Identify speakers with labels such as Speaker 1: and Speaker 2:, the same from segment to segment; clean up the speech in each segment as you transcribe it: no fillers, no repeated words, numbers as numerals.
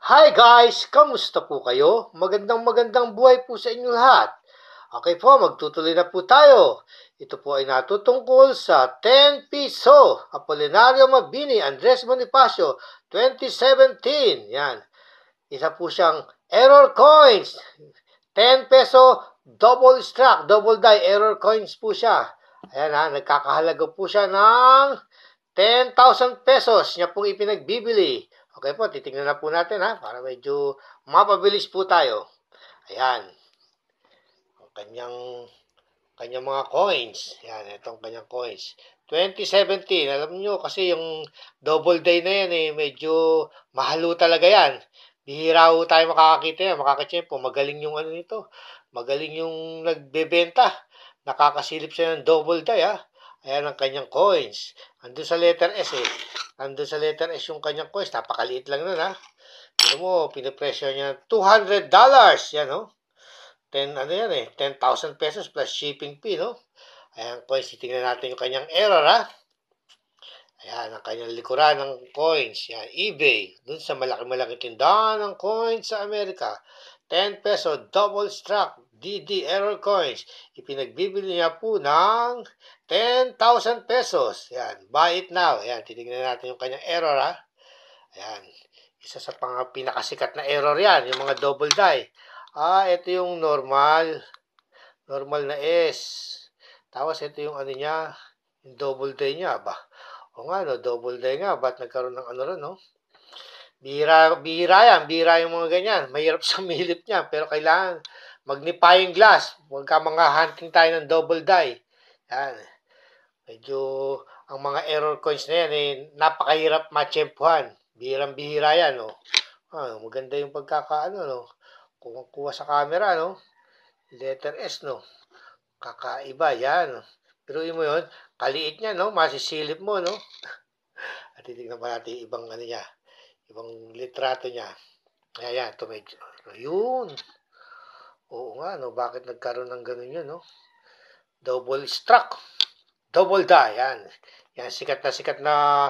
Speaker 1: Hi guys! Kamusta po kayo? Magandang buhay po sa inyo lahat. Okay po, magtutuloy na po tayo. Ito po ay natutungkol sa 10 piso. Apolinario Mabini, Andres Bonifacio, 2017. Yan. Isa po siyang error coins. 10 peso, double struck, double die, error coins po siya. Ayan ha, nagkakahalaga po siya ng 10,000 pesos niya pong ipinagbibili. Okay po, titingnan na po natin ha, para medyo mapabilis po tayo. Ayan. Ang kanyang mga coins. Ayan, itong kanyang coins. 2017, alam nyo, kasi yung double day na yan medyo mahalo talaga yan. Bihira ho tayo makakakita yan, makakachempo. Magaling yung ano nito. Magaling yung nagbebenta. Nakakasilip siya ng double day ha. Ayan ang kanyang coins. Andun sa letter S Andun sa letter S yung kanyang coins. Napakaliit lang nun ha. Pero mo, pinapressure niya $200. Yan ho. 10,000 pesos plus shipping fee, no? Ayan, coins. Titingnan natin yung kanyang error ha. Ayan, ang kanyang likuran ng coins. Yan, eBay. Dun sa malaki-malaki tindahan ng coins sa Amerika. 10 peso double struck DD error coins. Ipinagbibili niya po ng 10,000 pesos. Yan, buy it now. Yan, titingnan natin yung kanyang error ha. Ayan, isa sa pinakasikat na error yan, yung mga double die. Ito yung normal na S. Tapos ito yung ano niya, yung double die niya ba. O nga no, double die nga, ba't nagkaroon ng ano ron no? Bihira yung mga ganyan. Mahirap sa milip niya, pero kailangan magnifying glass. Huwag ka mga hunting tayo ng double die. Yan. Medyo, ang mga error coins na yan, napakahirap matsyempuhan. Bihirang-bihira yan, no? Maganda yung pagkakaano, no? Kuha sa camera, no? Letter S, no? Kakaiba, yan. Pero mo yun, kaliit niya, no? Masisilip mo, no? At titignan pa natin ibang ano niya. Ibang litrato niya. Ayan, ito medyo. Yun. Oo nga, no? Bakit nagkaroon ng ganun yun, no? Double struck. Double die, yan. Yan, sikat na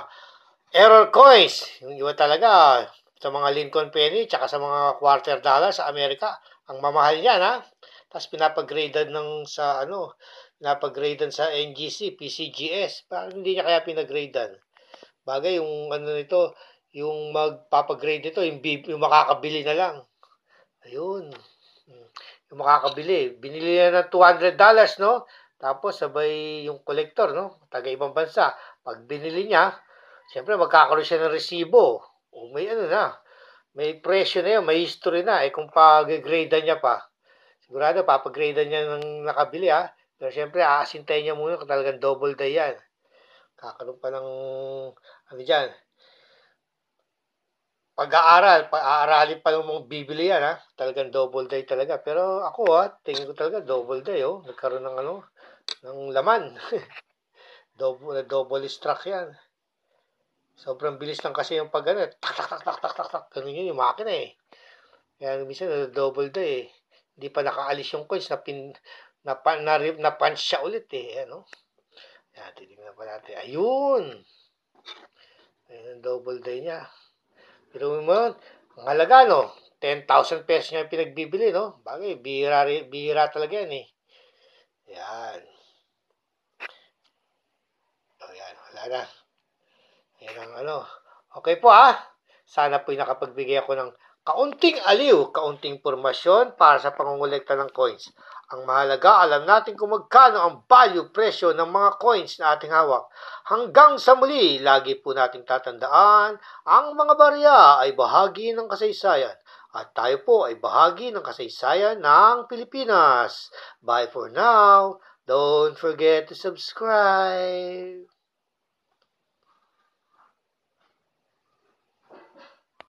Speaker 1: error coins. Yung iba talaga, sa mga Lincoln Penny, tsaka sa mga quarter dollar sa Amerika, ang mamahal niyan, ha? Tapos pinapag-gradean pinapag-gradean sa NGC, PCGS. Parang hindi niya kaya pinag-gradean. Bagay, yung ano nito, yung magpapag-grade nito, yung makakabili na lang. Ayun. Yung makakabili. Binili niya ng $200, no? Tapos sabay yung collector, no? Taga ibang bansa. Pag binili niya, siyempre magkakaroon siya ng resibo. O may ano na. May presyo na yun, may history na. Kung pag-gradean niya pa, sigurado papag-gradean niya ng nakabili ha. Pero siyempre, aasintayin niya muna kung talagang double die yan. Kakaroon pa ng, ano dyan, pag-aaralin pa ng mga bibili yan ha. Talagang double die talaga. Pero ako tingin ko talaga double die Nagkaroon ng ng laman. double struck yan. Sobrang bilis lang kasi yung pag tak tak tak tak tak tak tak. Ganun yun yung makina Kaya minsan double die Hindi pa nakaalis yung coins na punch siya ulit ano. Yan, titignan pa natin. Ayun. Ayun ang double die niya. Pero mo, ang halaga, no? 10,000 pesos niya pinagbibili, no? Bagay, bihira talaga yan, Yan. Yan, wala na. Yan ang Okay po, Sana po'y nakapagbigay ako ng kaunting aliw, kaunting impormasyon para sa pangungulekta ng coins. Ang mahalaga, alam natin kung magkano ang value, presyo ng mga coins na ating hawak. Hanggang sa muli, lagi po nating tatandaan, ang mga barya ay bahagi ng kasaysayan. At tayo po ay bahagi ng kasaysayan ng Pilipinas. Bye for now. Don't forget to subscribe.